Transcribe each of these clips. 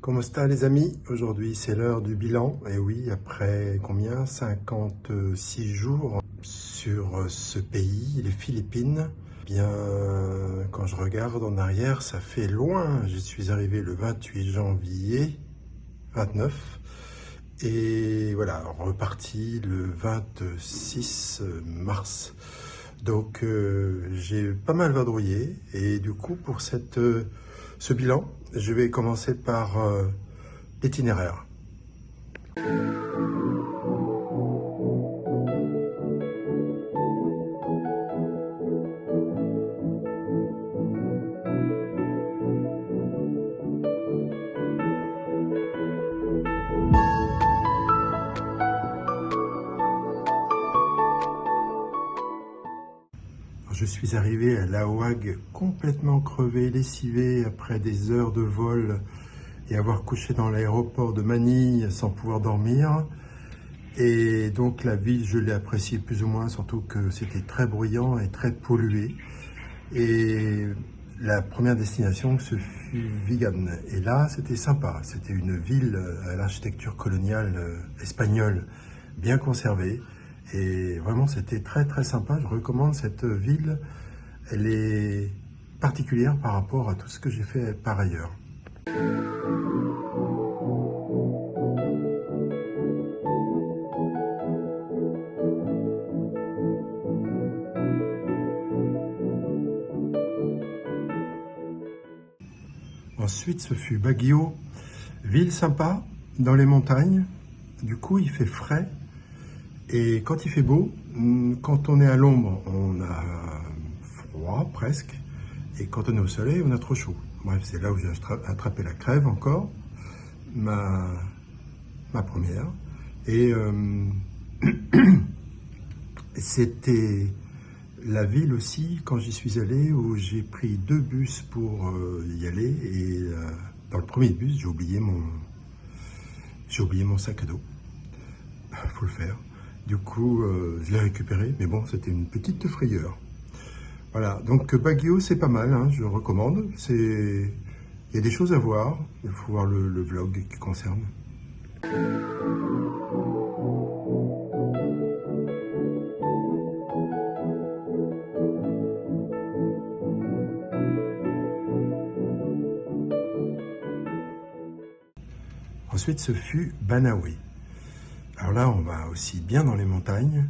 Comment ça les amis? Aujourd'hui c'est l'heure du bilan, et oui, après combien? 56 jours sur ce pays, les Philippines. Bien, quand je regarde en arrière, ça fait loin. Je suis arrivé le 28 janvier, 29, et voilà, reparti le 26 mars. Donc j'ai pas mal vadrouillé, et du coup pour ce bilan, je vais commencer par l'itinéraire. Je suis arrivé à La Hague complètement crevé, lessivé après des heures de vol et avoir couché dans l'aéroport de Manille sans pouvoir dormir. Et donc la ville, je l'ai appréciée plus ou moins, surtout que c'était très bruyant et très pollué. Et la première destination, ce fut Vigan. Et là, c'était sympa. C'était une ville à l'architecture coloniale espagnole bien conservée. Et vraiment, c'était très très sympa. Je recommande cette ville. Elle est particulière par rapport à tout ce que j'ai fait par ailleurs. Ensuite, ce fut Baguio, ville sympa, dans les montagnes. Du coup, il fait frais. Et quand il fait beau, quand on est à l'ombre, on a froid presque. Et quand on est au soleil, on a trop chaud. Bref, c'est là où j'ai attrapé la crève encore, ma première. Et c'était la ville aussi, quand j'y suis allé, où j'ai pris 2 bus pour y aller. Et dans le premier bus, j'ai oublié mon sac à dos. Faut le faire. Du coup, je l'ai récupéré, mais bon, c'était une petite frayeur. Voilà, donc Baguio, c'est pas mal, hein, je recommande. Il y a des choses à voir, il faut voir le vlog qui concerne. Ensuite, ce fut Banahaw. Alors là, on va aussi bien dans les montagnes,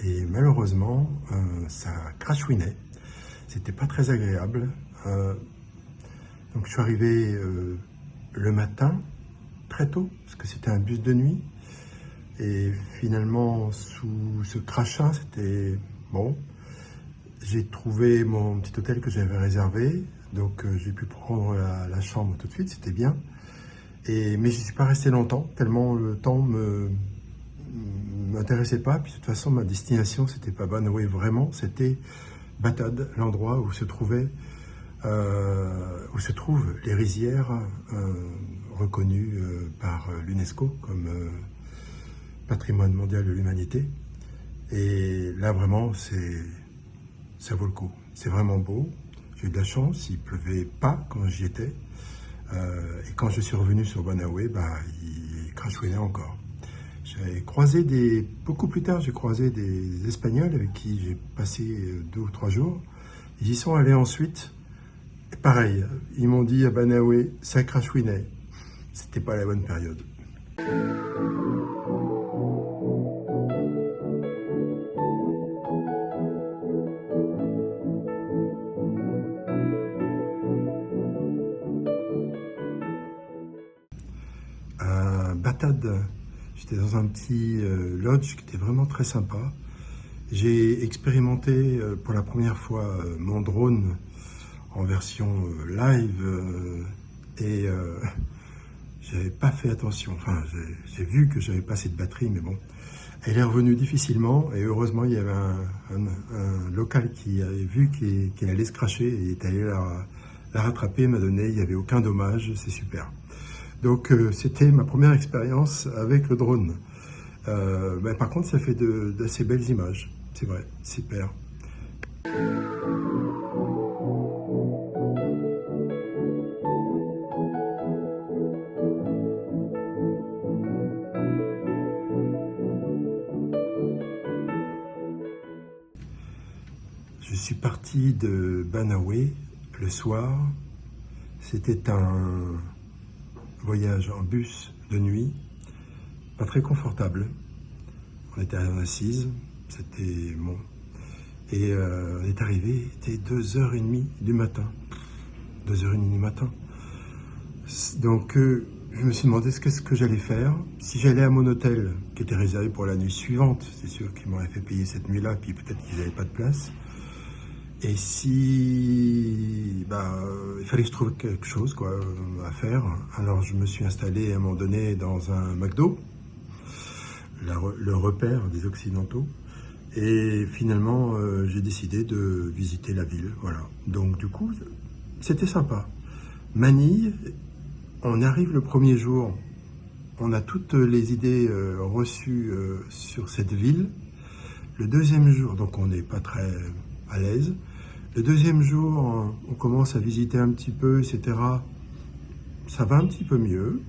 et malheureusement, ça crachouinait. C'était pas très agréable. Donc je suis arrivé le matin, très tôt, parce que c'était un bus de nuit. Et finalement, sous ce crachin, c'était bon. J'ai trouvé mon petit hôtel que j'avais réservé, donc j'ai pu prendre la chambre tout de suite, c'était bien. Mais je ne suis pas resté longtemps, tellement le temps m'intéressait pas. Puis de toute façon, ma destination, c'était pas Banahaw vraiment, c'était Batad, l'endroit où se trouvent les rizières reconnues par l'UNESCO comme patrimoine mondial de l'humanité. Et là, vraiment, ça vaut le coup. C'est vraiment beau. J'ai eu de la chance, il pleuvait pas quand j'y étais. Et quand je suis revenu sur Banahaw, il crachouinait encore. J'ai croisé beaucoup plus tard, j'ai croisé des Espagnols avec qui j'ai passé 2 ou 3 jours. Ils y sont allés ensuite. Et pareil, ils m'ont dit à Banahaw, ça crachouinait. C'était pas la bonne période. À Batad, j'étais dans un petit lodge qui était vraiment très sympa. J'ai expérimenté pour la première fois mon drone en version live et j'avais pas fait attention. Enfin, j'ai vu que j'avais pas assez de batterie, mais bon. Elle est revenue difficilement et heureusement il y avait un local qui avait vu qu'elle allait se cracher et est allé la rattraper, m'a donné, il n'y avait aucun dommage, c'est super. Donc c'était ma première expérience avec le drone. Par contre, ça fait d'assez belles images, c'est vrai, super. suis parti de Banaoué le soir. C'était un voyage en bus de nuit, pas très confortable. On était à Assise, c'était bon. Et on est arrivé, il était 2h30 du matin. 2h30 du matin. Donc je me suis demandé ce que j'allais faire. Si j'allais à mon hôtel, qui était réservé pour la nuit suivante, c'est sûr qu'ils m'auraient fait payer cette nuit-là, puis peut-être qu'ils n'avaient pas de place. Et si il fallait que je trouve quelque chose quoi, à faire. Alors je me suis installé à un moment donné dans un McDo, le repère des Occidentaux. Et finalement, j'ai décidé de visiter la ville. Voilà. Donc du coup, c'était sympa. Manille, on arrive le premier jour, on a toutes les idées reçues sur cette ville. Le deuxième jour, donc on n'est pas très à l'aise. Le deuxième jour, on commence à visiter un petit peu, etc. Ça va un petit peu mieux.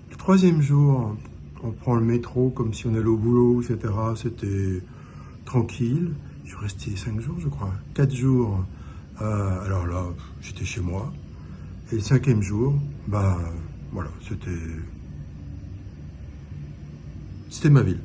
Le troisième jour, on prend le métro comme si on allait au boulot, etc. C'était tranquille. Je suis resté 5 jours, je crois. 4 jours, alors là, j'étais chez moi. Et le cinquième jour, voilà, c'était ma ville.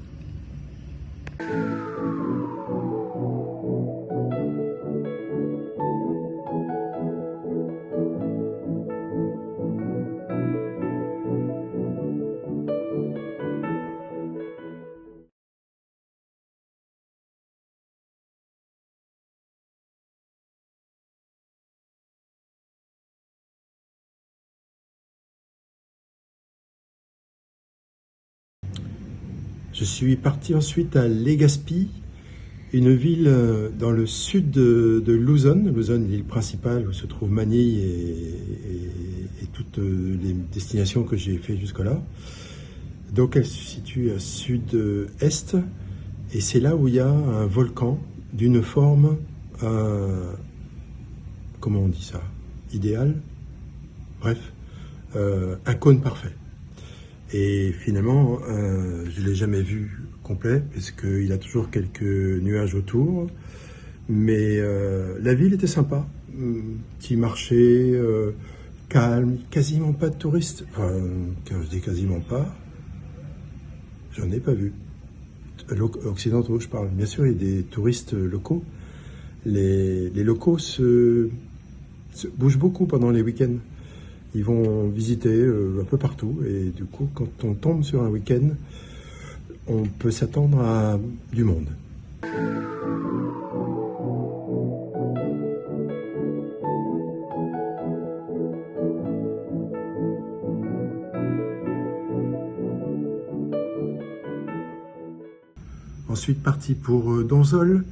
Je suis parti ensuite à Legazpi, une ville dans le sud de Luzon. Luzon, l'île principale où se trouve Manille et toutes les destinations que j'ai fait jusque-là. Donc elle se situe à sud-est et c'est là où il y a un volcan d'une forme, comment on dit ça, idéale, bref, un cône parfait. Et finalement, je ne l'ai jamais vu complet, parce qu'il a toujours quelques nuages autour. Mais la ville était sympa, petit marché, calme, quasiment pas de touristes. Enfin, quand je dis quasiment pas, j'en ai pas vu. Occidentaux, je parle. Bien sûr, il y a des touristes locaux. Les locaux se bougent beaucoup pendant les week-ends. Ils vont visiter un peu partout et du coup, quand on tombe sur un week-end, on peut s'attendre à du monde. Ensuite, parti pour Donsol.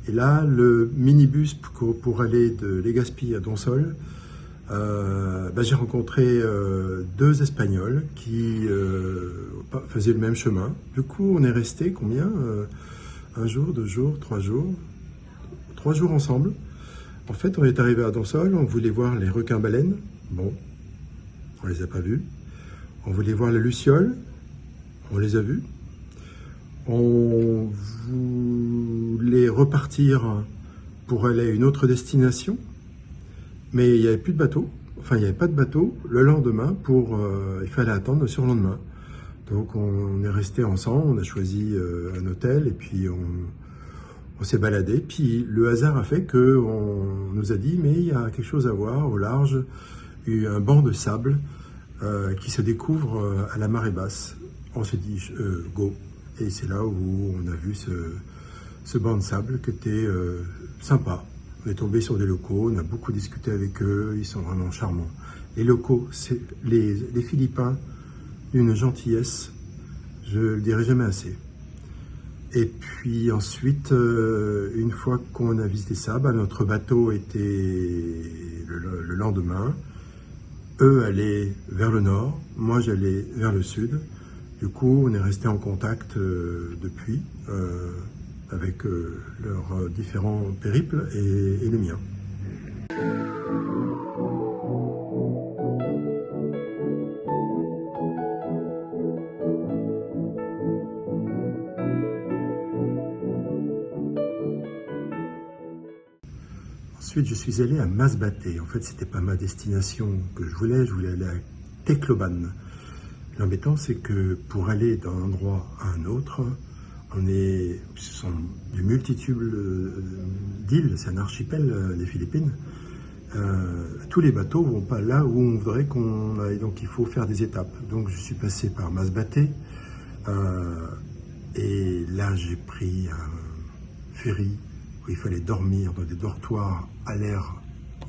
Et là, le minibus pour aller de Legazpi à Donsol, j'ai rencontré deux Espagnols qui faisaient le même chemin. Du coup, on est resté combien un jour, 2 jours, 3 jours 3 jours ensemble. En fait, on est arrivé à Donsol, on voulait voir les requins-baleines. Bon, on les a pas vus. On voulait voir les lucioles. On les a vus. On voulait repartir pour aller à une autre destination, mais il n'y avait plus de bateau. Enfin, il n'y avait pas de bateau le lendemain il fallait attendre le surlendemain. Donc on est resté ensemble, on a choisi un hôtel et puis on s'est baladé. Puis le hasard a fait qu'on nous a dit mais il y a quelque chose à voir au large, un banc de sable qui se découvre à la marée basse. On s'est dit go. Et c'est là où on a vu ce banc de sable qui était sympa. On est tombé sur des locaux, on a beaucoup discuté avec eux, ils sont vraiment charmants. Les locaux, c'est les Philippins, d'une gentillesse, je ne le dirai jamais assez. Et puis ensuite, une fois qu'on a visité ça, notre bateau était le lendemain. Eux allaient vers le nord, moi j'allais vers le sud. Du coup, on est resté en contact depuis avec leurs différents périples et le mien. Ensuite, je suis allé à Masbate. En fait, c'était pas ma destination que je voulais aller à Tacloban. L'embêtant, c'est que pour aller d'un endroit à un autre, ce sont des multitudes d'îles, c'est un archipel, les Philippines. Tous les bateaux vont pas là où on voudrait qu'on aille, donc il faut faire des étapes. Donc je suis passé par Masbate, et là j'ai pris un ferry où il fallait dormir dans des dortoirs à l'air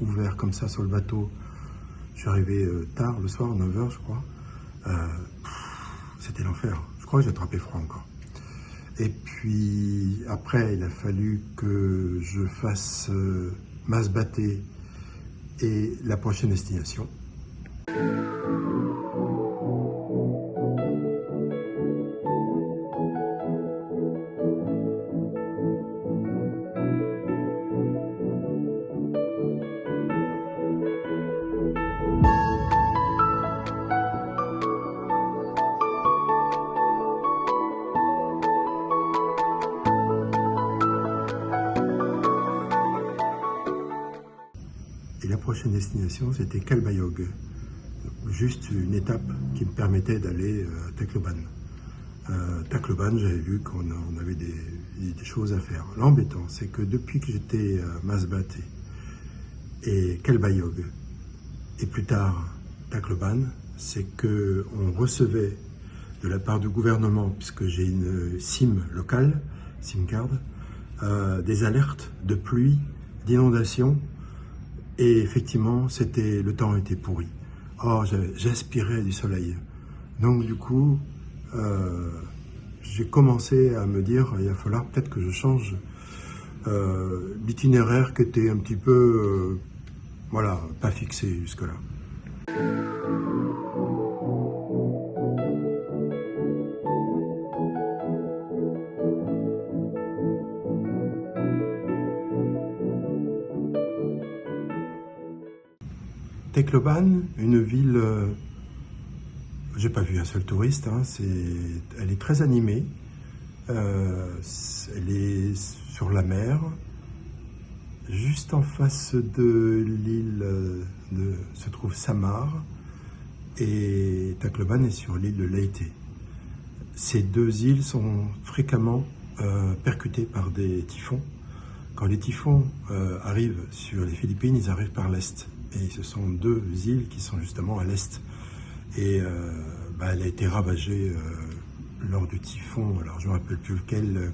ouvert comme ça sur le bateau. Je suis arrivé tard le soir, 9h je crois. C'était l'enfer. Je crois que j'ai attrapé froid encore. Et puis après, il a fallu que je fasse Masbate et la prochaine destination. Et la prochaine destination, c'était Calbayog. Juste une étape qui me permettait d'aller à Tacloban. Tacloban, j'avais vu qu'on avait des choses à faire. L'embêtant, c'est que depuis que j'étais à Masbate et Calbayog, et plus tard Tacloban, c'est qu'on recevait de la part du gouvernement, puisque j'ai une SIM locale, SIM card, des alertes de pluie, d'inondation. Et effectivement, le temps était pourri. Oh, j'aspirais du soleil. Donc du coup, j'ai commencé à me dire, il va falloir peut-être que je change l'itinéraire qui était un petit peu, voilà, pas fixé jusque-là. Tacloban, une ville, j'ai pas vu un seul touriste, hein, elle est très animée, elle est sur la mer, juste en face de l'île se trouve Samar, et Tacloban est sur l'île de Leyte. Ces deux îles sont fréquemment percutées par des typhons. Quand les typhons arrivent sur les Philippines, ils arrivent par l'est. Et ce sont deux îles qui sont justement à l'est. Et elle a été ravagée lors du typhon, alors je ne me rappelle plus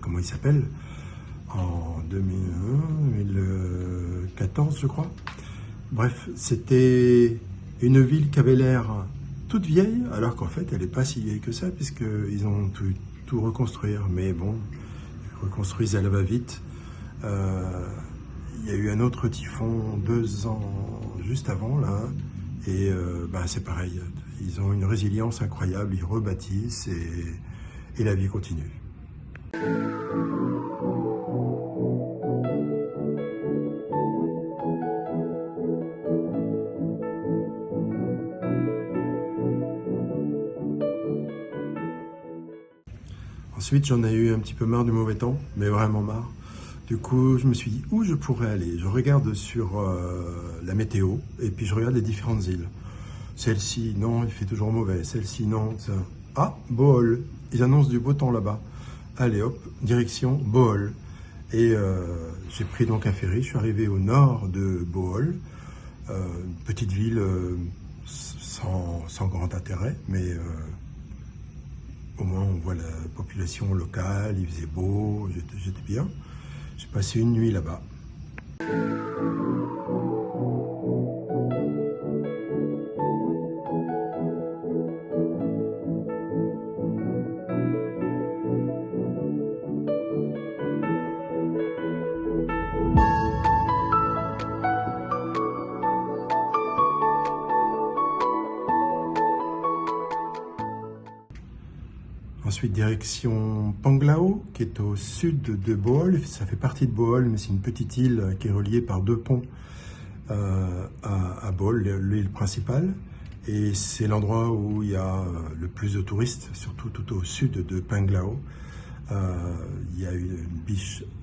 comment il s'appelle, en 2014 je crois. Bref, c'était une ville qui avait l'air toute vieille, alors qu'en fait elle n'est pas si vieille que ça, puisqu'ils ont tout reconstruire. Mais bon, ils reconstruisent à la va-vite. Il y a eu un autre typhon 2 ans juste avant, là, et c'est pareil, ils ont une résilience incroyable, ils rebâtissent et la vie continue. Ensuite, j'en ai eu un petit peu marre du mauvais temps, mais vraiment marre. Du coup, je me suis dit où je pourrais aller. Je regarde sur la météo et puis je regarde les différentes îles. Celle-ci, non, il fait toujours mauvais. Celle-ci, non. Ça. Ah, Bohol. Ils annoncent du beau temps là-bas. Allez hop, direction Bohol. Et j'ai pris donc un ferry. Je suis arrivé au nord de Bohol, une petite ville sans grand intérêt, mais au moins on voit la population locale. Il faisait beau, j'étais bien. J'ai passé une nuit là-bas. Ensuite, direction Panglao, qui est au sud de Bohol. Ça fait partie de Bohol, mais c'est une petite île qui est reliée par 2 ponts à Bohol, l'île principale. Et c'est l'endroit où il y a le plus de touristes, surtout tout au sud de Panglao. Il y a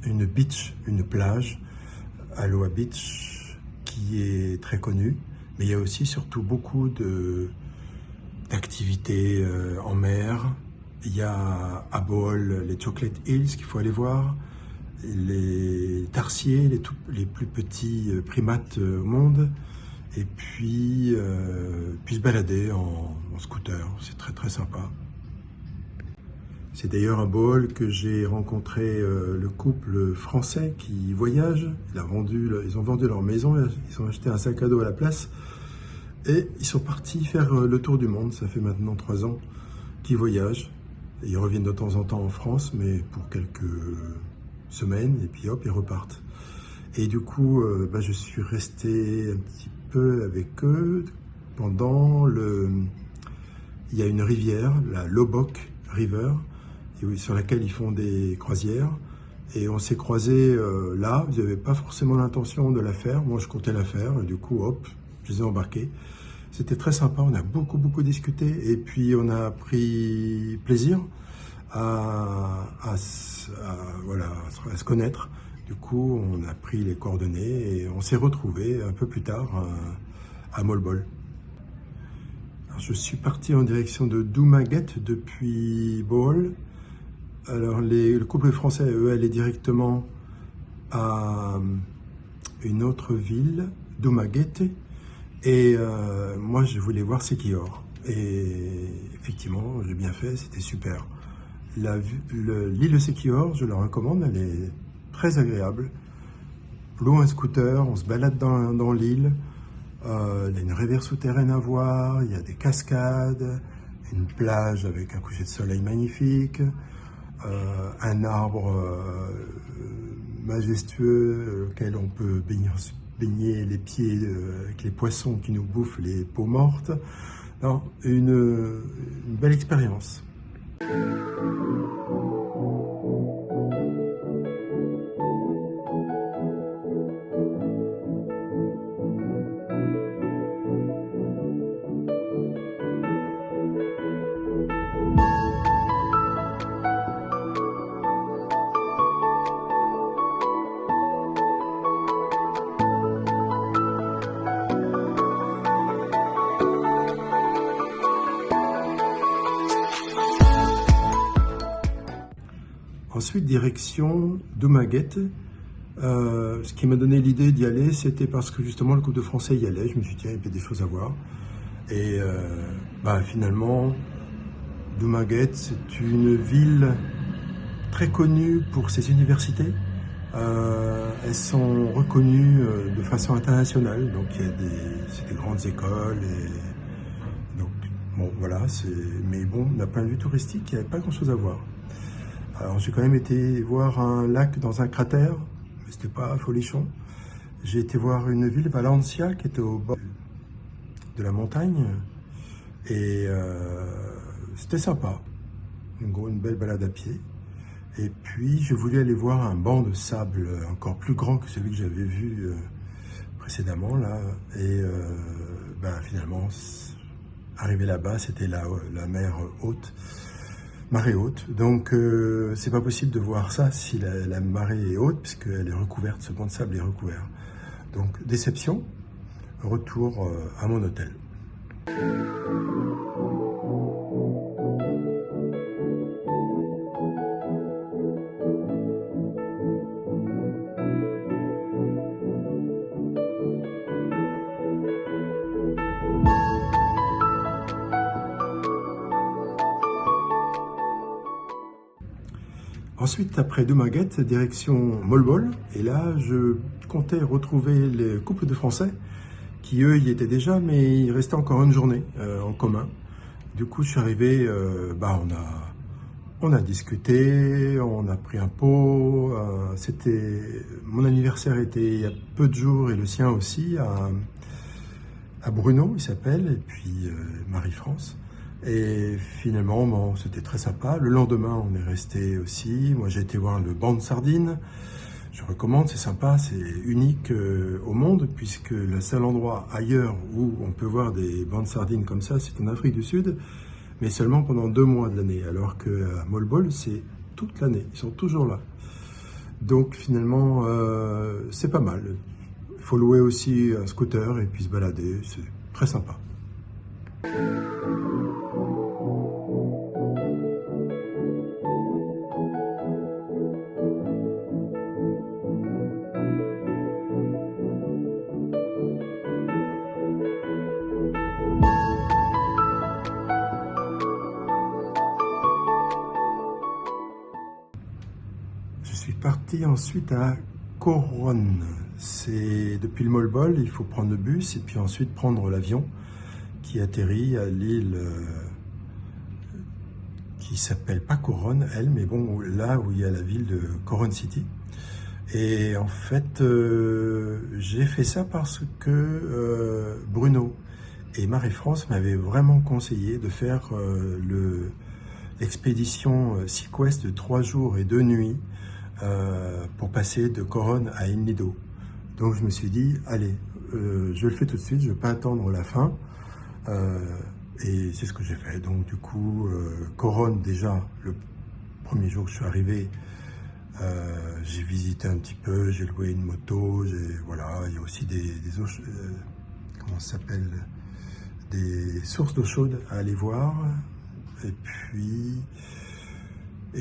une plage, Aloha Beach, qui est très connu, mais il y a aussi surtout beaucoup d'activités en mer. Il y a à Bohol les Chocolate Hills qu'il faut aller voir, les tarsiers, les plus petits primates au monde, et puis se balader en scooter, c'est très très sympa. C'est d'ailleurs à Bohol que j'ai rencontré le couple français qui voyage. Ils ont vendu leur maison, ils ont acheté un sac à dos à la place et ils sont partis faire le tour du monde. Ça fait maintenant 3 ans qu'ils voyagent. Et ils reviennent de temps en temps en France, mais pour quelques semaines, et puis hop, ils repartent. Et du coup, je suis resté un petit peu avec eux pendant Il y a une rivière, la Lobok River, sur laquelle ils font des croisières. Et on s'est croisés là, ils n'avaient pas forcément l'intention de la faire. Moi, je comptais la faire, et du coup, hop, je les ai embarqués. C'était très sympa, on a beaucoup discuté, et puis on a pris plaisir à se connaître. Du coup, on a pris les coordonnées et on s'est retrouvés un peu plus tard à Molbol. Alors, je suis parti en direction de Dumaguete depuis Bohol. Alors, le couple français, eux, allaient directement à une autre ville, Dumaguete, et moi, je voulais voir Sequior. Et effectivement, j'ai bien fait, c'était super. L'île de Sequior, je la recommande, elle est très agréable. Loue un scooter, on se balade dans l'île. Il y a une rivière souterraine à voir, il y a des cascades, une plage avec un coucher de soleil magnifique, un arbre majestueux auquel on peut baigner les pieds avec les poissons qui nous bouffent les peaux mortes. Non, une belle expérience. Ensuite, direction Dumaguete. Ce qui m'a donné l'idée d'y aller, c'était parce que justement le couple de Français y allait. Je me suis dit, tiens, il y avait des choses à voir. Et finalement, Dumaguete, c'est une ville très connue pour ses universités. Elles sont reconnues de façon internationale. Donc, c'est des grandes écoles. Donc, bon, voilà. Mais bon, d'un point de vue touristique, il n'y avait pas grand-chose à voir. Alors j'ai quand même été voir un lac dans un cratère, mais c'était pas folichon. J'ai été voir une ville, Valencia, qui était au bord de la montagne, et c'était sympa. Une belle balade à pied. Et puis je voulais aller voir un banc de sable encore plus grand que celui que j'avais vu précédemment là. Et finalement, arrivé là-bas, c'était la mer haute. Marée haute, donc c'est pas possible de voir ça si la marée est haute puisqu'elle est recouverte, ce banc de sable est recouvert. Donc déception, retour à mon hôtel. Ensuite, après Dumaguete, direction Molbol. Et là, je comptais retrouver les couples de Français qui, eux, y étaient déjà, mais il restait encore une journée en commun. Du coup, je suis arrivé, on a discuté, on a pris un pot. Mon anniversaire était il y a peu de jours et le sien aussi, à Bruno, il s'appelle, et puis Marie-France. Et finalement, bon, c'était très sympa. Le lendemain, on est resté aussi. Moi, j'ai été voir le banc de sardines. Je recommande, c'est sympa, c'est unique au monde, puisque le seul endroit ailleurs où on peut voir des bancs de sardines comme ça, c'est en Afrique du Sud, mais seulement pendant 2 mois de l'année, alors qu'à Molbol, c'est toute l'année. Ils sont toujours là. Donc finalement, c'est pas mal. faut louer aussi un scooter et puis se balader, c'est très sympa. Je suis parti ensuite à Coronne. C'est depuis le Molbol, il faut prendre le bus et puis ensuite prendre l'avion qui atterrit à l'île qui s'appelle pas Coronne, elle, mais bon, là où il y a la ville de Coronne City. Et en fait, j'ai fait ça parce que Bruno et Marie-France m'avaient vraiment conseillé de faire l'expédition Seaquest de 3 jours et 2 nuits pour passer de Coronne à El Nido. Donc je me suis dit, allez, je le fais tout de suite, je ne vais pas attendre la fin. Et c'est ce que j'ai fait. Donc du coup, Coronne, déjà, le premier jour que je suis arrivé, j'ai visité un petit peu, j'ai loué une moto, voilà, il y a aussi des eaux, comment ça s'appelle, des sources d'eau chaude à aller voir. Et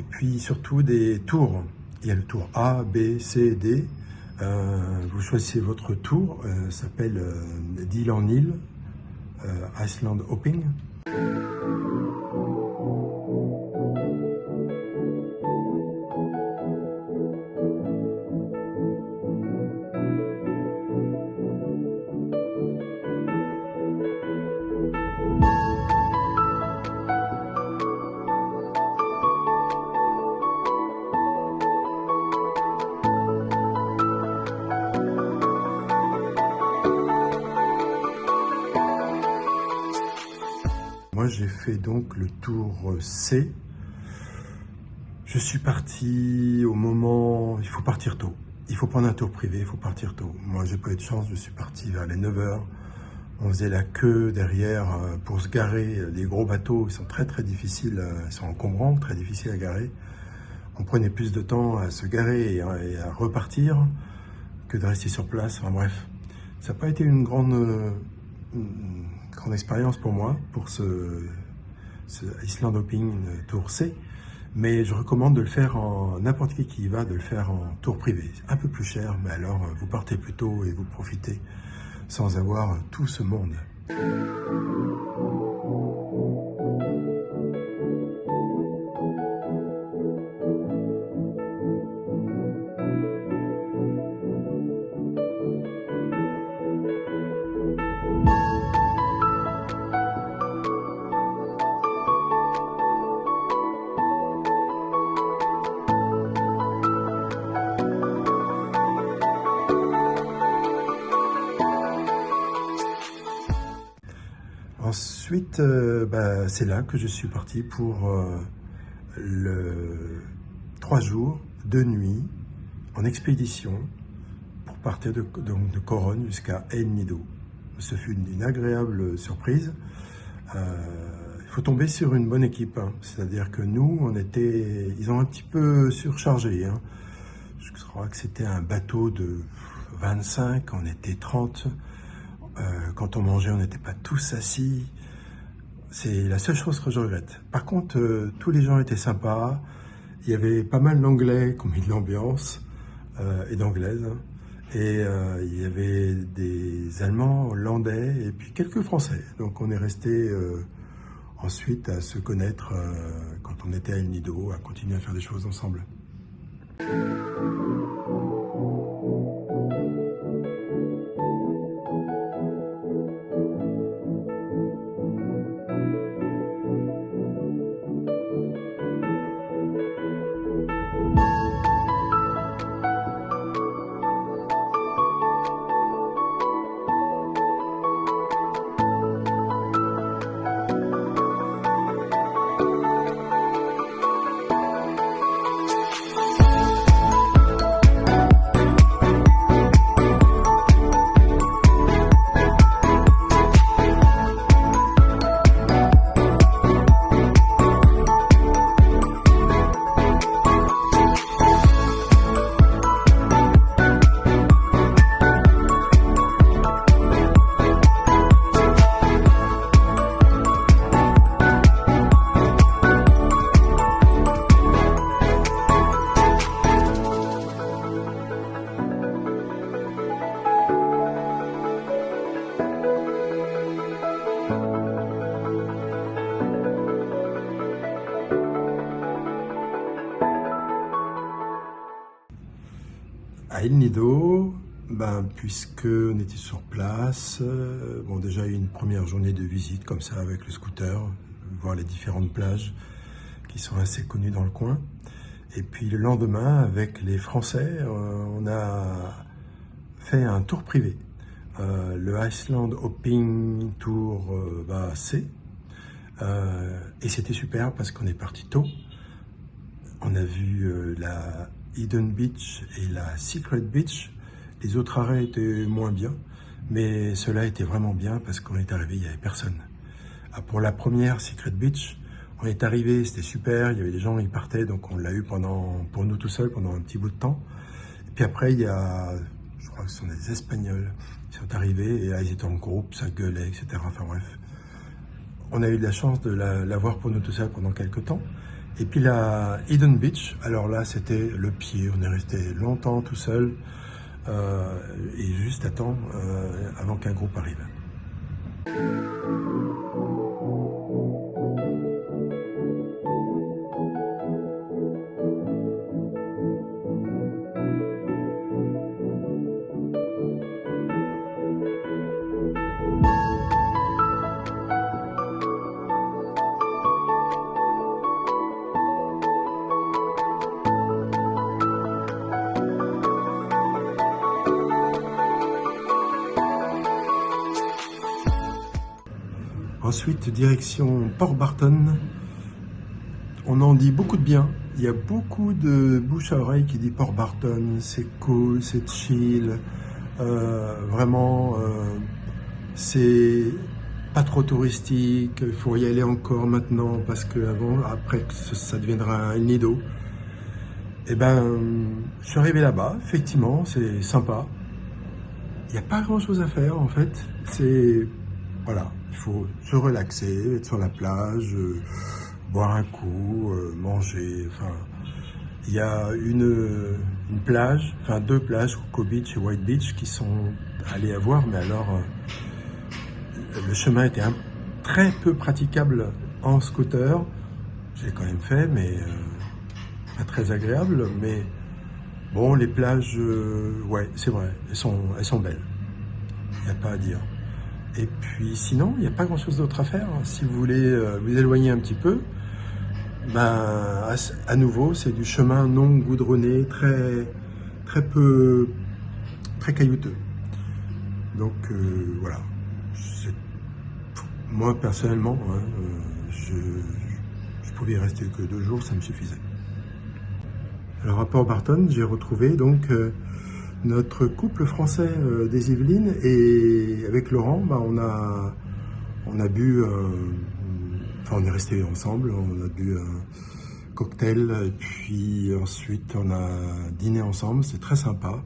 puis surtout des tours. Il y a le tour A, B, C, D. Vous choisissez votre tour, ça s'appelle d'île en île, Iceland Hopping. Moi, j'ai fait donc le tour C. Je suis parti au moment... Il faut partir tôt. Il faut prendre un tour privé, il faut partir tôt. Moi, j'ai pas eu de chance, je suis parti vers les 9 h. On faisait la queue derrière pour se garer. Les gros bateaux, ils sont très très difficiles, ils sont encombrants, très difficiles à garer. On prenait plus de temps à se garer et à repartir que de rester sur place. Enfin bref, ça n'a pas été une grande expérience pour moi, pour ce Iceland Hopping Tour C, mais je recommande de le faire n'importe qui y va, de le faire en tour privé. C'est un peu plus cher, mais alors vous partez plus tôt et vous profitez sans avoir tout ce monde. Ensuite, c'est là que je suis parti pour 3 jours, 2 nuits en expédition pour partir de Coronne jusqu'à El Nido. Ce fut une agréable surprise. Il faut tomber sur une bonne équipe, hein. C'est-à-dire que nous, ils ont un petit peu surchargé, hein. Je crois que c'était un bateau de 25, on était 30. Quand on mangeait, on n'était pas tous assis. C'est la seule chose que je regrette. Par contre, tous les gens étaient sympas. Il y avait pas mal d'anglais qui ont mis de l'ambiance et d'anglaises. Et il y avait des Allemands, Hollandais et puis quelques Français. Donc on est resté ensuite à se connaître quand on était à El Nido, à continuer à faire des choses ensemble. Lido, puisque on était sur place, bon déjà une première journée de visite comme ça avec le scooter, voir les différentes plages qui sont assez connues dans le coin. Et puis le lendemain, avec les Français, on a fait un tour privé, le Iceland Hopping Tour C. Et c'était super parce qu'on est parti tôt. On a vu la Hidden Beach et la Secret Beach. Les autres arrêts étaient moins bien, mais cela était vraiment bien parce qu'on est arrivé, il n'y avait personne. Pour la première Secret Beach, on est arrivé, c'était super, il y avait des gens, ils partaient, donc on l'a eu pour nous tout seuls pendant un petit bout de temps. Et puis après, il y a, je crois que ce sont des Espagnols, qui sont arrivés, et là, ils étaient en groupe, ça gueulait, etc. Enfin bref. On a eu de la chance de la voir pour nous tout seuls pendant quelques temps. Et puis la Hidden Beach, alors là, c'était le pied, on est resté longtemps tout seul, et juste à temps avant qu'un groupe arrive. Ensuite, direction Port Barton. On en dit beaucoup de bien. Il y a beaucoup de bouche à oreille qui dit Port Barton, c'est cool, c'est chill. Vraiment, c'est pas trop touristique. Il faut y aller encore maintenant parce que après que ça deviendra un nido. Et je suis arrivé là-bas. Effectivement, c'est sympa. Il n'y a pas grand-chose à faire en fait. Voilà, il faut se relaxer, être sur la plage, boire un coup, manger. Enfin, il y a une plage, enfin 2 plages, Coco Beach et White Beach, qui sont allées à voir, mais alors le chemin était très peu praticable en scooter. Je l'ai quand même fait, mais pas très agréable. Mais bon, les plages, ouais, c'est vrai, elles sont belles. Il n'y a pas à dire. Et puis sinon, il n'y a pas grand-chose d'autre à faire. Si vous voulez vous éloigner un petit peu, à nouveau, c'est du chemin non goudronné, très caillouteux. Donc voilà. Moi personnellement, je pouvais y rester que 2 jours, ça me suffisait. Alors à Port Barton, j'ai retrouvé donc notre couple français des Yvelines, et avec Laurent, on a bu, enfin on est resté ensemble, on a bu un cocktail, et puis ensuite on a dîné ensemble, c'est très sympa.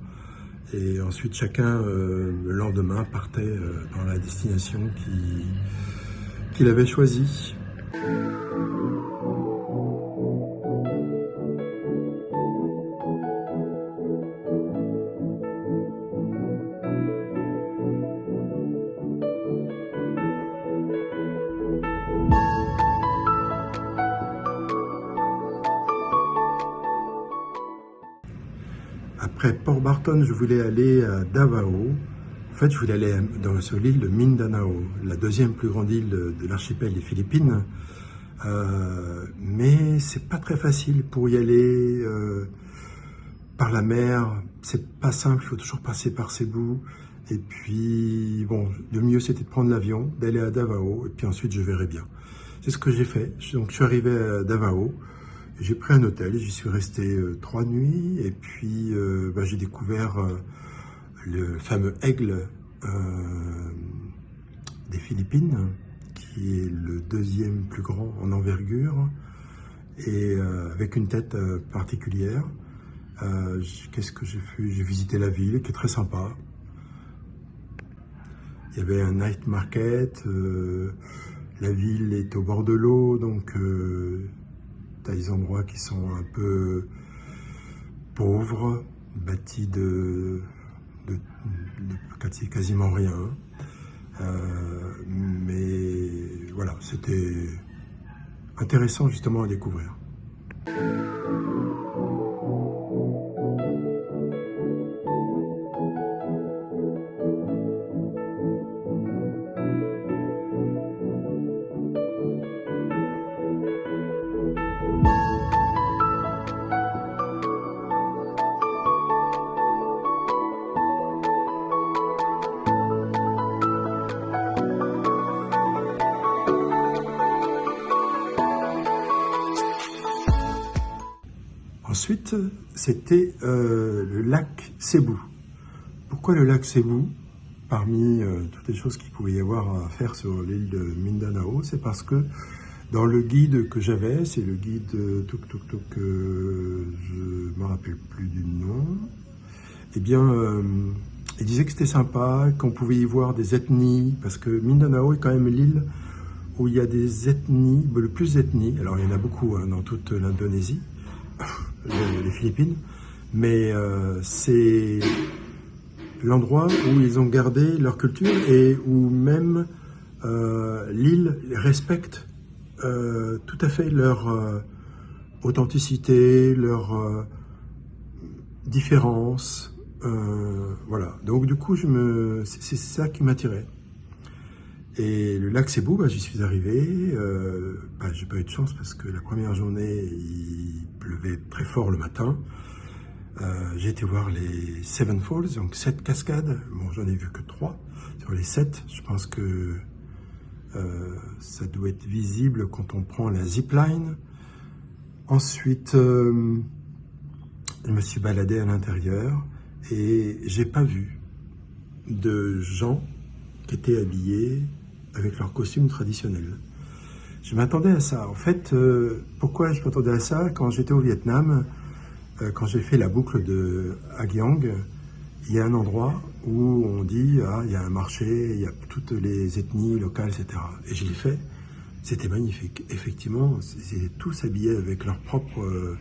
Et ensuite chacun, le lendemain, partait dans la destination qu'il avait choisie. Après Port Barton, je voulais aller à Davao. En fait, je voulais aller sur l'île de Mindanao, la 2e plus grande île de l'archipel des Philippines. Mais c'est pas très facile pour y aller par la mer. C'est pas simple, il faut toujours passer par Cebu. Et puis, bon, le mieux c'était de prendre l'avion, d'aller à Davao, et puis ensuite je verrai bien. C'est ce que j'ai fait. Donc je suis arrivé à Davao. J'ai pris un hôtel, j'y suis resté 3 nuits, et puis j'ai découvert le fameux aigle des Philippines, qui est le 2e plus grand en envergure, et avec une tête particulière. Qu'est-ce que j'ai fait? J'ai visité la ville, qui est très sympa. Il y avait un night market, la ville est au bord de l'eau, donc t'as des endroits qui sont un peu pauvres, bâtis de quasiment rien. Mais voilà, c'était intéressant justement à découvrir. Ensuite, c'était le lac Cebu. Pourquoi le lac Cebu? Parmi toutes les choses qu'il pouvait y avoir à faire sur l'île de Mindanao, c'est parce que dans le guide que j'avais, c'est le guide je ne me rappelle plus du nom, eh bien, il disait que c'était sympa, qu'on pouvait y voir des ethnies, parce que Mindanao est quand même l'île où il y a des ethnies, le plus d'ethnies, alors il y en a beaucoup hein, dans toute l'Indonésie, les Philippines, mais c'est l'endroit où ils ont gardé leur culture et où même l'île respecte tout à fait leur authenticité, leur différence. Voilà. Donc du coup, c'est ça qui m'attirait. Et le lac Cebu, j'y suis arrivé. J'ai pas eu de chance parce que la première journée, il pleuvait très fort le matin. J'ai été voir les Seven Falls, donc 7 cascades. Bon, j'en ai vu que 3 sur les 7. Je pense que ça doit être visible quand on prend la zipline. Ensuite, je me suis baladé à l'intérieur et j'ai pas vu de gens qui étaient habillés avec leurs costumes traditionnels. Je m'attendais à ça. En fait, pourquoi je m'attendais à ça? Quand j'étais au Vietnam, quand j'ai fait la boucle de Agiang, il y a un endroit où on dit il y a un marché, il y a toutes les ethnies locales, etc. Et je l'ai fait. C'était magnifique. Effectivement, ils tous habillés avec leurs propres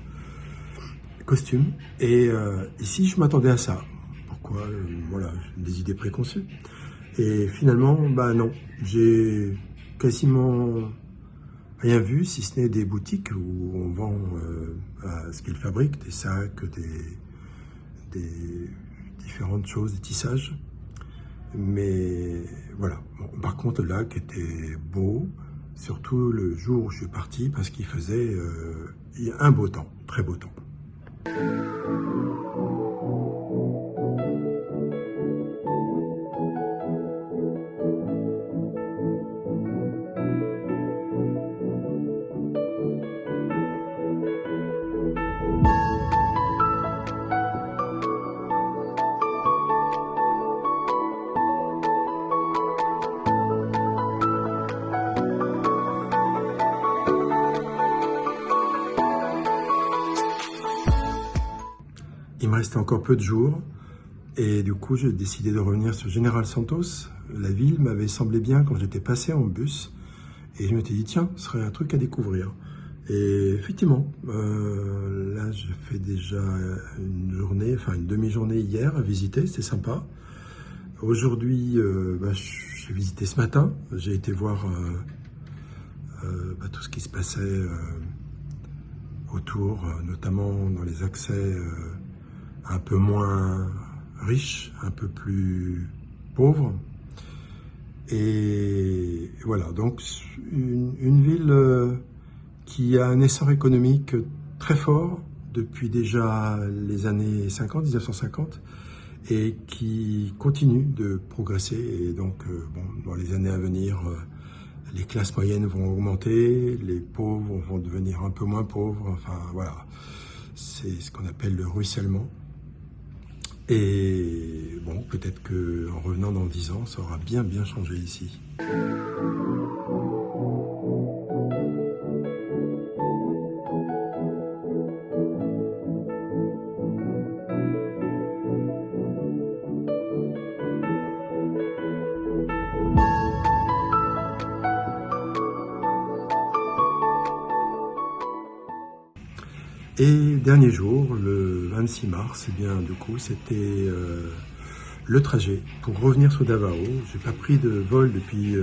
costumes. Et ici, je m'attendais à ça. Pourquoi? Voilà, des idées préconçues. Et finalement, non. J'ai quasiment rien vu, si ce n'est des boutiques où on vend ce qu'ils fabriquent, des sacs, des différentes choses, des tissages. Mais voilà. Bon, par contre, le lac était beau, surtout le jour où je suis parti, parce qu'il faisait un beau temps, très beau temps. Il me restait encore peu de jours et du coup j'ai décidé de revenir sur General Santos. La ville m'avait semblé bien quand j'étais passé en bus et je m'étais dit tiens, ce serait un truc à découvrir. Et effectivement, là j'ai fait déjà une demi-journée hier à visiter, c'était sympa. Aujourd'hui, j'ai visité ce matin, j'ai été voir tout ce qui se passait autour, notamment dans les accès un peu moins riches, un peu plus pauvres. Et voilà, donc une ville qui a un essor économique très fort depuis déjà les années 50, 1950, et qui continue de progresser. Et donc, dans les années à venir, les classes moyennes vont augmenter, les pauvres vont devenir un peu moins pauvres. Enfin, voilà, c'est ce qu'on appelle le ruissellement. Et bon, peut-être qu'en revenant dans 10 ans, ça aura bien changé ici. Et dernier jour, le 26 mars, eh bien, du coup, c'était le trajet pour revenir sur Davao. J'ai pas pris de vol depuis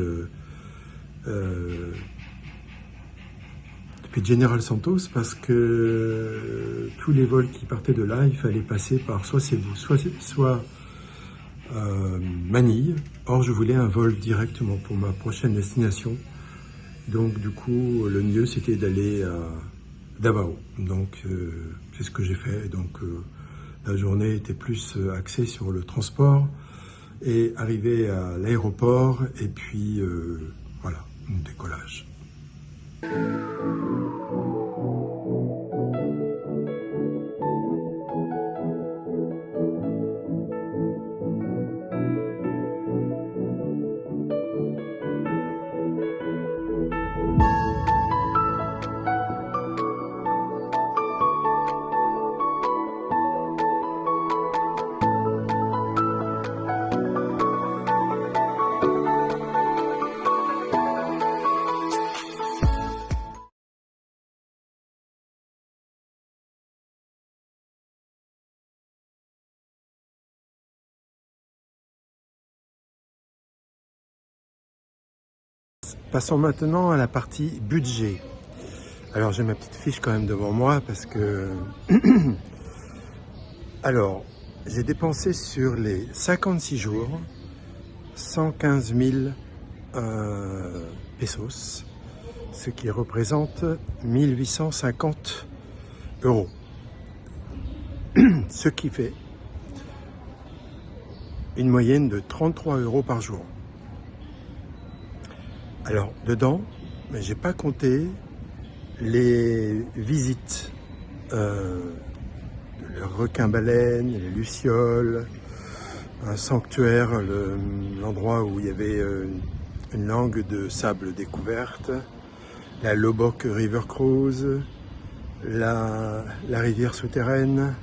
General Santos parce que tous les vols qui partaient de là, il fallait passer par soit Cebu, soit Manille. Or, je voulais un vol directement pour ma prochaine destination. Donc, du coup, le mieux, c'était d'aller à Davao. Donc, c'est ce que j'ai fait. Donc, la journée était plus axée sur le transport et arriver à l'aéroport et puis, voilà, un décollage. Passons maintenant à la partie budget. Alors j'ai ma petite fiche quand même devant moi parce que... Alors, j'ai dépensé sur les 56 jours 115 000 pesos, ce qui représente 1850 euros. Ce qui fait une moyenne de 33 euros par jour. Alors, dedans, mais j'ai pas compté les visites, le requin-baleine, les lucioles, un sanctuaire, l'endroit où il y avait une langue de sable découverte, la Lobok River Cruise, la rivière souterraine,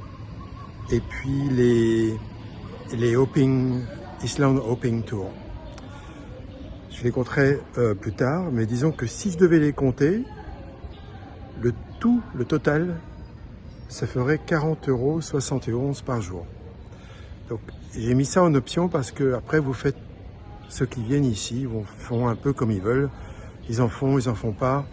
et puis les Island Hopping Tour. Je les compterai plus tard, mais disons que si je devais les compter, le total, ça ferait 40,71 € par jour. Donc j'ai mis ça en option parce que après vous faites, ceux qui viennent ici font un peu comme ils veulent. Ils en font pas.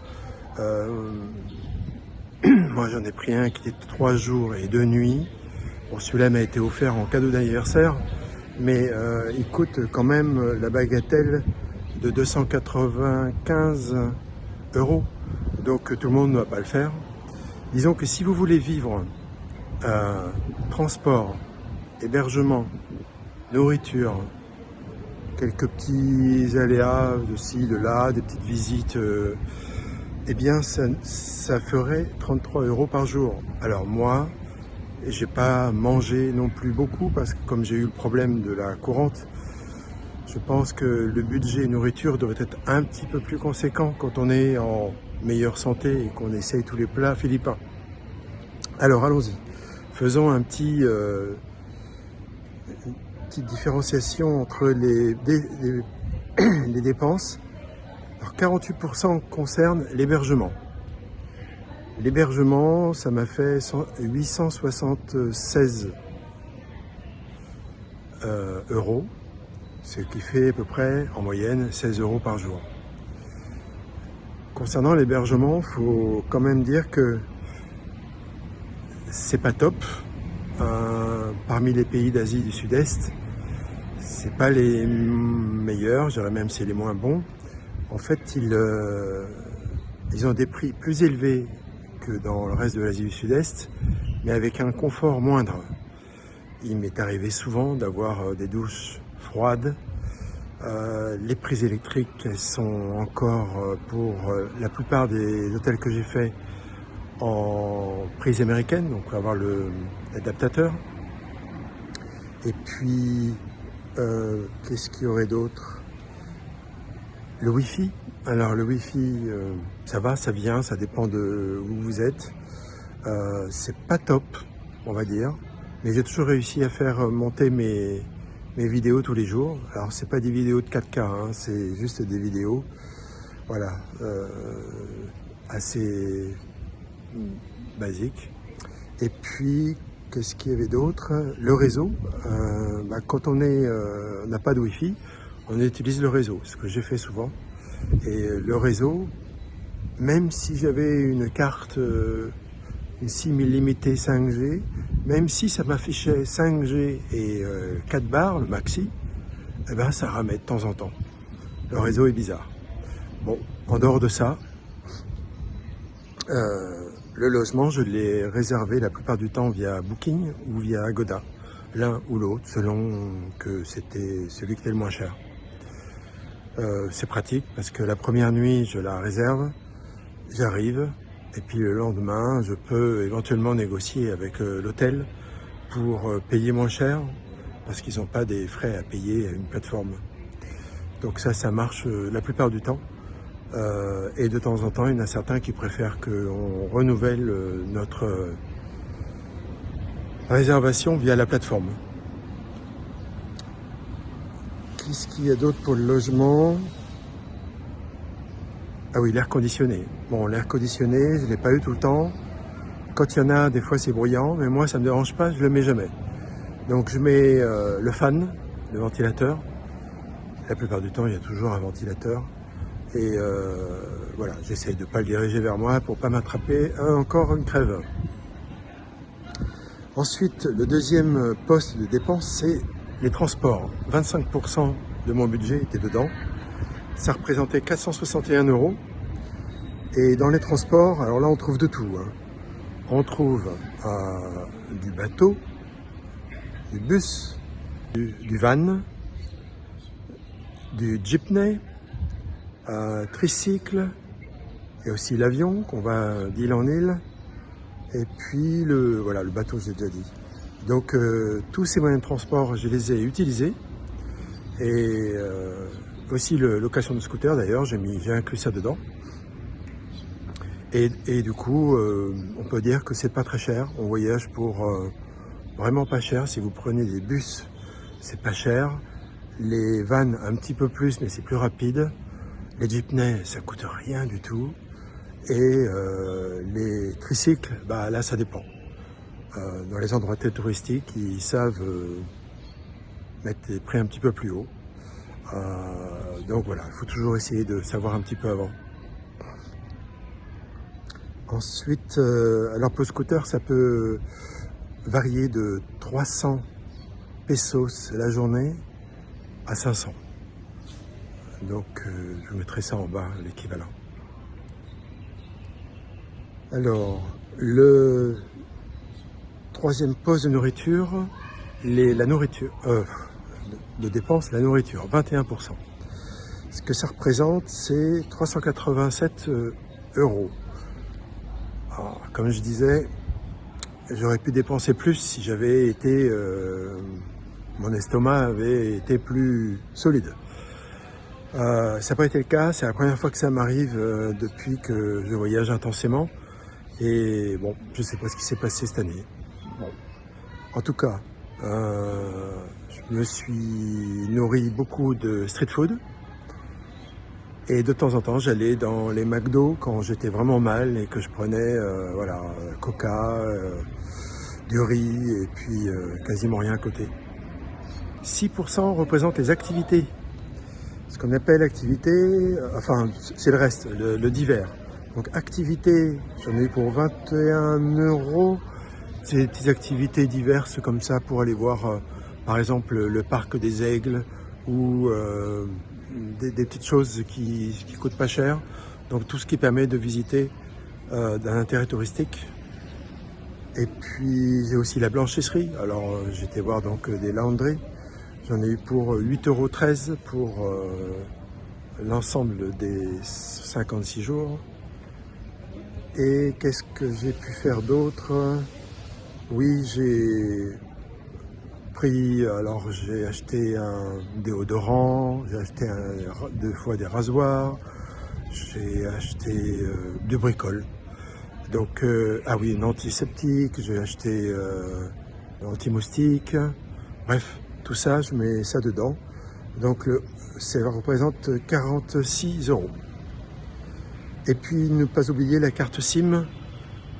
Moi j'en ai pris un qui était 3 jours et 2 nuits. Bon, celui-là m'a été offert en cadeau d'anniversaire, mais il coûte quand même la bagatelle de 295 €. Donc tout le monde ne va pas le faire. Disons que si vous voulez vivre transport, hébergement, nourriture, quelques petits aléas de ci, de là, des petites visites, eh bien ça ferait 33 € par jour. Alors moi, j'ai pas mangé non plus beaucoup parce que comme j'ai eu le problème de la courante, je pense que le budget nourriture devrait être un petit peu plus conséquent quand on est en meilleure santé et qu'on essaye tous les plats philippins. Alors allons-y, faisons une petite différenciation entre les dépenses. Alors 48% concerne l'hébergement. L'hébergement, ça m'a fait 876 €, ce qui fait à peu près en moyenne 16 € par jour. Concernant l'hébergement, il faut quand même dire que c'est pas top. Parmi les pays d'Asie du Sud-Est, c'est pas les meilleurs, je dirais même c'est les moins bons. En fait, ils ont des prix plus élevés que dans le reste de l'Asie du Sud-Est, mais avec un confort moindre. Il m'est arrivé souvent d'avoir des douches froides. Les prises électriques, elles sont encore, pour la plupart des hôtels que j'ai fait, en prise américaine, donc on va avoir l'adaptateur. Et puis, qu'est-ce qu'il y aurait d'autre? Le Wi-Fi. Alors le Wi-Fi, ça va, ça vient, ça dépend de où vous êtes. C'est pas top, on va dire, mais j'ai toujours réussi à faire monter mes vidéos tous les jours. Alors c'est pas des vidéos de 4K, hein, c'est juste des vidéos, voilà, assez basiques. Et puis qu'est-ce qu'il y avait d'autre? Le réseau. Quand on n'a pas de Wi-Fi, on utilise le réseau, ce que j'ai fait souvent. Et le réseau, même si j'avais une carte, une SIM illimitée 5G, même si ça m'affichait 5G et 4 bars, le maxi, eh ben ça ramait de temps en temps. Le réseau est bizarre. Bon, en dehors de ça, le logement, je l'ai réservé la plupart du temps via Booking ou via Agoda, l'un ou l'autre, selon que c'était celui qui était le moins cher. C'est pratique parce que la première nuit, je la réserve, j'arrive, et puis le lendemain, je peux éventuellement négocier avec l'hôtel pour payer moins cher, parce qu'ils n'ont pas des frais à payer à une plateforme. Donc ça marche la plupart du temps. Et de temps en temps, il y en a certains qui préfèrent qu'on renouvelle notre réservation via la plateforme. Qu'est-ce qu'il y a d'autre pour le logement? Ah oui, l'air conditionné. Bon, l'air conditionné, je ne l'ai pas eu tout le temps. Quand il y en a, des fois c'est bruyant, mais moi ça ne me dérange pas, je le mets jamais. Donc je mets le fan, le ventilateur. La plupart du temps, il y a toujours un ventilateur. Et voilà, j'essaye de ne pas le diriger vers moi pour ne pas m'attraper encore une crève. Ensuite, le deuxième poste de dépense, c'est les transports. 25% de mon budget était dedans. Ça représentait 461 €. Et dans les transports, alors là, on trouve de tout, hein. On trouve du bateau, du bus, du van, du jeepney, tricycle, et aussi l'avion qu'on va d'île en île, et puis le bateau, j'ai déjà dit. Donc tous ces moyens de transport, je les ai utilisés, et aussi le location de scooter d'ailleurs, j'ai inclus ça dedans. Et du coup, on peut dire que c'est pas très cher. On voyage pour vraiment pas cher. Si vous prenez des bus, c'est pas cher. Les vannes, un petit peu plus, mais c'est plus rapide. Les jeepneys, ça coûte rien du tout. Et les tricycles, bah là, ça dépend. Dans les endroits très touristiques, ils savent mettre les prix un petit peu plus haut. Donc voilà, il faut toujours essayer de savoir un petit peu avant. Ensuite, alors pour le scooter, ça peut varier de 300 pesos la journée à 500. Donc je vous mettrai ça en bas, l'équivalent. Alors, le troisième poste de nourriture, la nourriture, de dépenses, la nourriture, 21%. Ce que ça représente, c'est 387 €. Alors, comme je disais, j'aurais pu dépenser plus si j'avais été, mon estomac avait été plus solide. Ça n'a pas été le cas, c'est la première fois que ça m'arrive depuis que je voyage intensément. Et bon, je ne sais pas ce qui s'est passé cette année. Bon. En tout cas, je me suis nourri beaucoup de street food. Et de temps en temps, j'allais dans les McDo quand j'étais vraiment mal et que je prenais coca, du riz et puis quasiment rien à côté. 6% représente les activités. Ce qu'on appelle activité, c'est le reste, le divers. Donc activités, j'en ai eu pour 21 €. C'est des petites activités diverses comme ça pour aller voir par exemple le parc des Aigles ou des petites choses qui coûtent pas cher. Donc tout ce qui permet de visiter d'un intérêt touristique. Et puis j'ai aussi la blanchisserie. Alors j'étais voir donc des laundries. J'en ai eu pour 8,13 € pour l'ensemble des 56 jours. Et qu'est-ce que j'ai pu faire d'autre? Oui, j'ai acheté un déodorant, j'ai acheté 2 fois des rasoirs, j'ai acheté de bricoles. Donc, oui, un antiseptique, j'ai acheté anti-moustique. Bref, tout ça, je mets ça dedans. Donc, ça représente 46 €. Et puis, ne pas oublier la carte SIM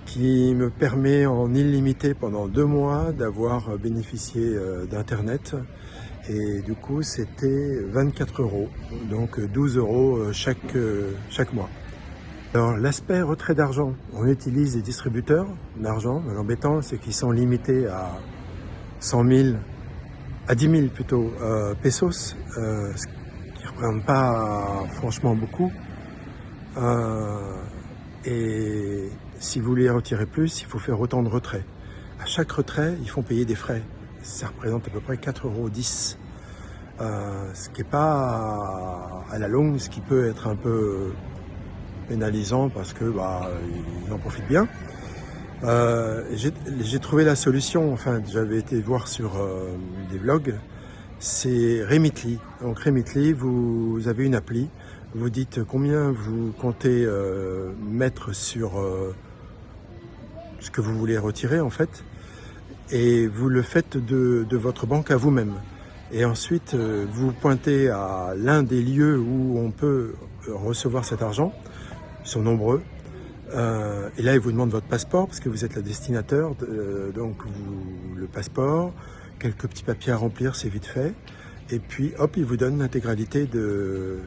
qui me permet en illimité pendant 2 mois d'avoir bénéficié d'Internet. Et du coup, c'était 24 €, donc 12 € chaque mois. Alors, l'aspect retrait d'argent, on utilise des distributeurs d'argent. L'embêtant, c'est qu'ils sont limités à 100 000, à 10 000 plutôt, pesos, ce qui ne représente pas franchement beaucoup. Et si vous voulez retirer plus, il faut faire autant de retraits. À chaque retrait, ils font payer des frais. Ça représente à peu près 4,10 €. Ce qui n'est pas à la longue, ce qui peut être un peu pénalisant parce que ils en profitent bien. J'ai trouvé la solution, j'avais été voir sur des vlogs, c'est Remitly. Donc Remitly, vous avez une appli, vous dites combien vous comptez mettre sur ce que vous voulez retirer en fait, et vous le faites de votre banque à vous-même. Et ensuite, vous pointez à l'un des lieux où on peut recevoir cet argent. Ils sont nombreux. Et là, ils vous demandent votre passeport parce que vous êtes le destinataire. Donc, le passeport, quelques petits papiers à remplir, c'est vite fait. Et puis, hop, ils vous donnent l'intégralité de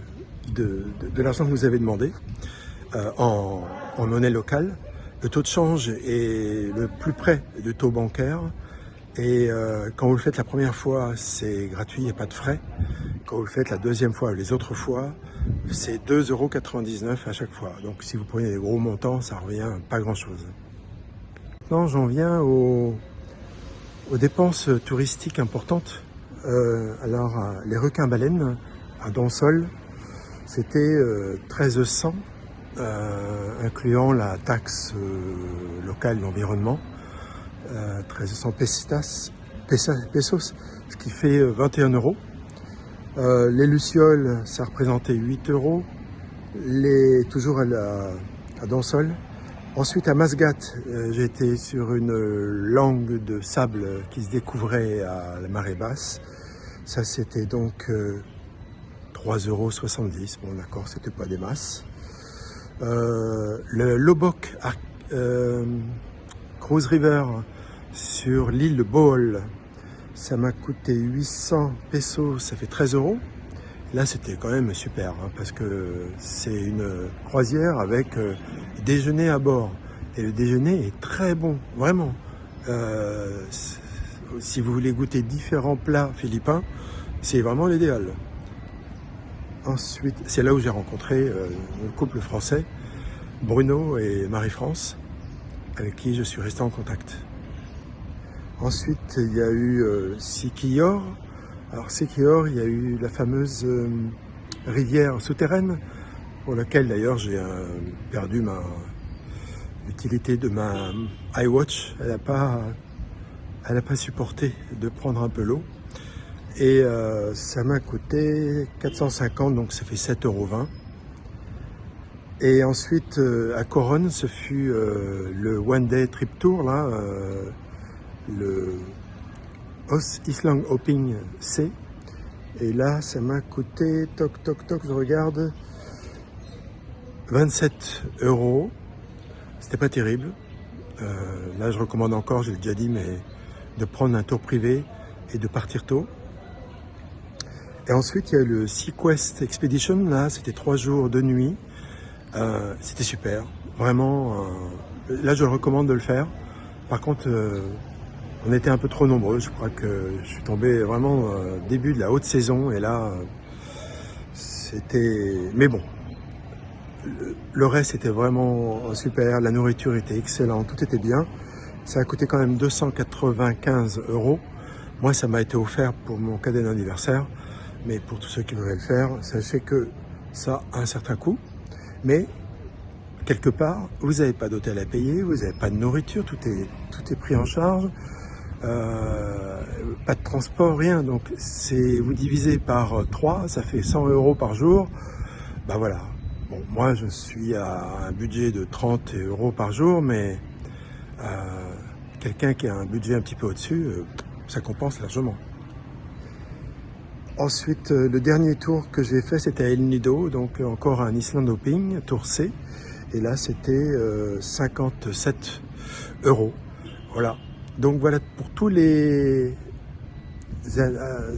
de l'argent que vous avez demandé en monnaie locale. Le taux de change est le plus près du taux bancaire. Et quand vous le faites la première fois, c'est gratuit, il n'y a pas de frais. Quand vous le faites la deuxième fois, les autres fois, c'est 2,99 € à chaque fois. Donc si vous prenez des gros montants, ça revient pas grand-chose. Maintenant, j'en viens aux dépenses touristiques importantes. Les requins-baleines à Donsol, c'était 1300, incluant la taxe locale d'environnement. 1300 pesos, ce qui fait 21 €. Les lucioles, ça représentait 8 €, toujours à Donsol. Ensuite, à Masgat, j'ai été sur une langue de sable qui se découvrait à la marée basse. Ça, c'était donc 3,70 €. Bon, d'accord, c'était pas des masses. Le Lobok Cruise River sur l'île de Bohol, ça m'a coûté 800 pesos, ça fait 13 €. Là, c'était quand même super, hein, parce que c'est une croisière avec déjeuner à bord. Et le déjeuner est très bon, vraiment. Si vous voulez goûter différents plats philippins, c'est vraiment l'idéal. Ensuite, c'est là où j'ai rencontré le couple français, Bruno et Marie-France, avec qui je suis resté en contact. Ensuite, il y a eu Siquijor. Alors Siquijor, il y a eu la fameuse rivière souterraine, pour laquelle d'ailleurs j'ai perdu l'utilité de ma iWatch. Elle n'a pas supporté de prendre un peu l'eau. Et ça m'a coûté 450, donc ça fait 7,20 €. Et ensuite, à Coronne, ce fut le One Day Trip Tour, là, le Island Hopping C. Et là, ça m'a coûté, je regarde, 27 €. C'était pas terrible. Là, je recommande encore, j'ai déjà dit, mais de prendre un tour privé et de partir tôt. Et ensuite, il y a le Sequest Expedition. Là, c'était 3 jours, 2 nuits. C'était super. Vraiment, là, je recommande de le faire. Par contre, on était un peu trop nombreux. Je crois que je suis tombé vraiment début de la haute saison. Et là, c'était... Mais bon, le reste était vraiment super. La nourriture était excellente. Tout était bien. Ça a coûté quand même 295 €. Moi, ça m'a été offert pour mon cadet d'anniversaire. Mais pour tous ceux qui voudraient le faire, sachez que ça a un certain coût. Mais quelque part, vous n'avez pas d'hôtel à payer, vous n'avez pas de nourriture, tout est pris en charge. Pas de transport, rien. Donc vous divisez par 3, ça fait 100 € par jour. Ben voilà. Bon, moi, je suis à un budget de 30 € par jour, mais quelqu'un qui a un budget un petit peu au-dessus, ça compense largement. Ensuite, le dernier tour que j'ai fait, c'était à El Nido, donc encore un Island Hopping, tour C. Et là, c'était 57 €. Voilà. Donc voilà pour tous les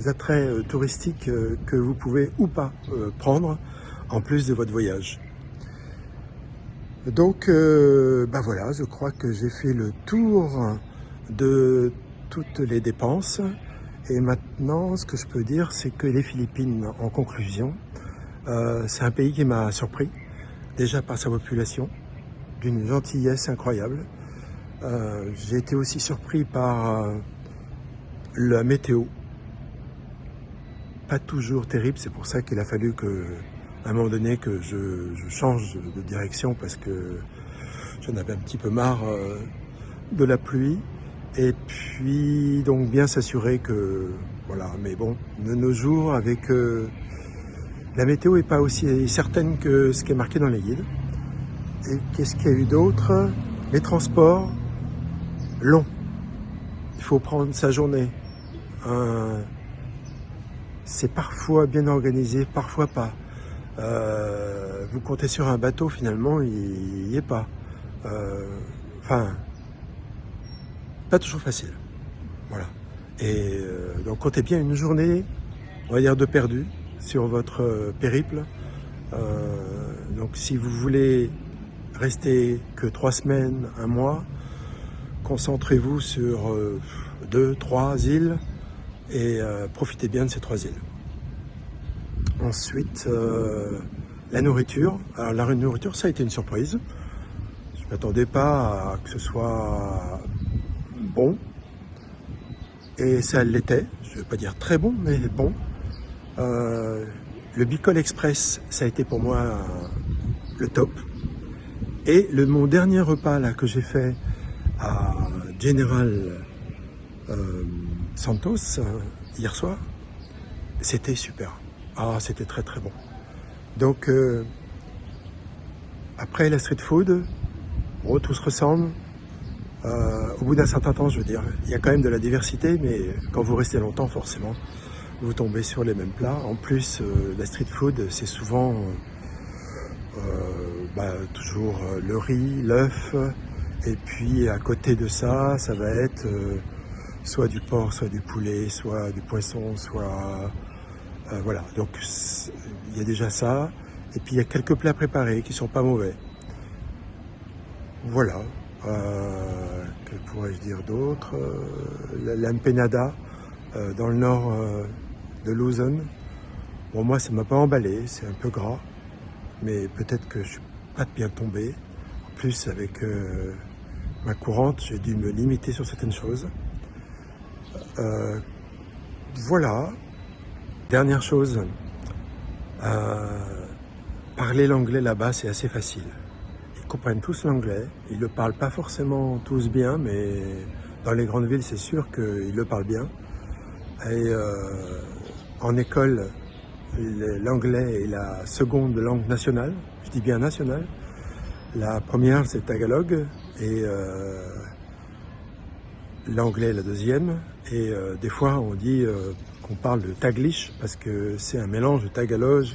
attraits touristiques que vous pouvez ou pas prendre en plus de votre voyage. Donc, voilà, je crois que j'ai fait le tour de toutes les dépenses. Et maintenant, ce que je peux dire, c'est que les Philippines, en conclusion, c'est un pays qui m'a surpris, déjà par sa population, d'une gentillesse incroyable. J'ai été aussi surpris par la météo, pas toujours terrible, c'est pour ça qu'il a fallu à un moment donné que je change de direction parce que j'en avais un petit peu marre de la pluie. Et puis, donc, bien s'assurer que, voilà, mais bon, de nos jours, avec la météo n'est pas aussi certaine que ce qui est marqué dans les guides. Et qu'est-ce qu'il y a eu d'autre? Les transports, longs. Il faut prendre sa journée. C'est parfois bien organisé, parfois pas. Vous comptez sur un bateau, finalement, il n'y est pas. Pas toujours facile. Voilà. Et donc comptez bien une journée, on va dire, de perdu sur votre périple. Donc si vous voulez rester que 3 semaines, un mois, concentrez-vous sur 2, 3 îles et profitez bien de ces 3 îles. Ensuite, la nourriture. Alors la nourriture, ça a été une surprise. Je ne m'attendais pas à que ce soit bon. Et ça l'était. Je ne vais pas dire très bon, mais bon. Le Bicol Express, ça a été pour moi le top. Et mon dernier repas là que j'ai fait à General Santos hier soir, c'était super. Ah, c'était très très bon. Donc après la street food, bon, tout se ressemble. Au bout d'un certain temps, je veux dire, il y a quand même de la diversité, mais quand vous restez longtemps, forcément, vous tombez sur les mêmes plats. En plus, la street food, c'est souvent toujours le riz, l'œuf, et puis à côté de ça, ça va être soit du porc, soit du poulet, soit du poisson, soit... voilà, donc il y a déjà ça, et puis il y a quelques plats préparés qui sont pas mauvais. Voilà, que pourrais-je dire d'autre? L'empanada, dans le nord de Luzon. Bon, moi ça m'a pas emballé, c'est un peu gras, mais peut-être que je suis pas bien tombé. En plus, avec ma courante, j'ai dû me limiter sur certaines choses. Voilà. Dernière chose, parler l'anglais là-bas, c'est assez facile. Ils comprennent tous l'anglais, ils le parlent pas forcément tous bien, mais dans les grandes villes, c'est sûr qu'ils le parlent bien. Et en école, l'anglais est la seconde langue nationale, je dis bien nationale. La première, c'est Tagalog, et l'anglais est la deuxième. Et des fois, on dit qu'on parle de Taglish, parce que c'est un mélange de Tagalog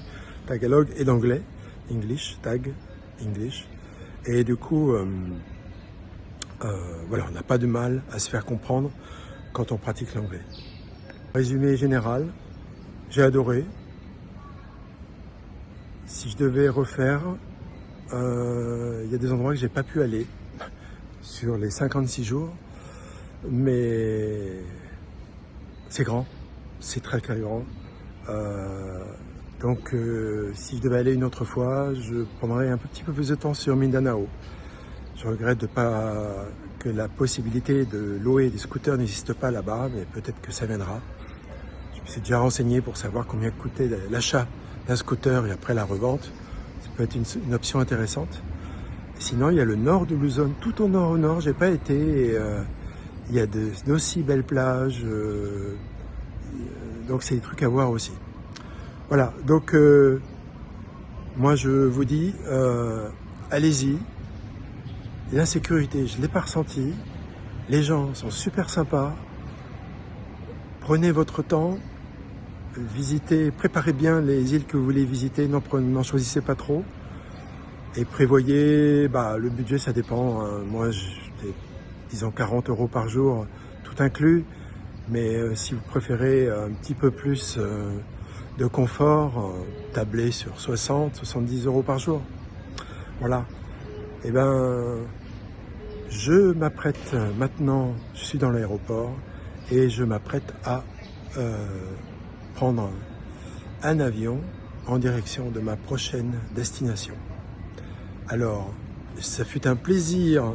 et d'anglais. English, Tag, English. Et du coup, voilà, on n'a pas de mal à se faire comprendre quand on pratique l'anglais. Résumé général, j'ai adoré. Si je devais refaire, il y a des endroits que j'ai pas pu aller sur les 56 jours, mais c'est grand, c'est très très grand. Donc si je devais aller une autre fois, je prendrais un petit peu plus de temps sur Mindanao. Je regrette que la possibilité de louer des scooters n'existe pas là-bas, mais peut-être que ça viendra. Je me suis déjà renseigné pour savoir combien coûtait l'achat d'un scooter et après la revente. Ça peut être une option intéressante. Et sinon, il y a le nord de Luzon, tout au nord, j'ai pas été. Il y a d'aussi belles plages, donc c'est des trucs à voir aussi. Voilà, donc moi je vous dis, allez-y. L'insécurité, je ne l'ai pas ressenti. Les gens sont super sympas. Prenez votre temps, visitez, préparez bien les îles que vous voulez visiter, n'en choisissez pas trop. Et prévoyez, le budget ça dépend. Moi, disons 40 € par jour, tout inclus. Mais si vous préférez un petit peu plus de confort, tablez sur 60-70 € par jour. Voilà. Et je m'apprête maintenant, je suis dans l'aéroport et je m'apprête à prendre un avion en direction de ma prochaine destination. Alors, ça fut un plaisir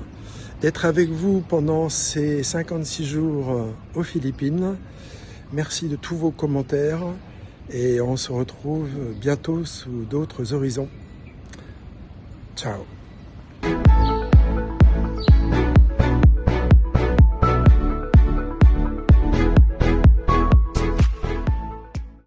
d'être avec vous pendant ces 56 jours aux Philippines. Merci de tous vos commentaires et on se retrouve bientôt sous d'autres horizons. Ciao.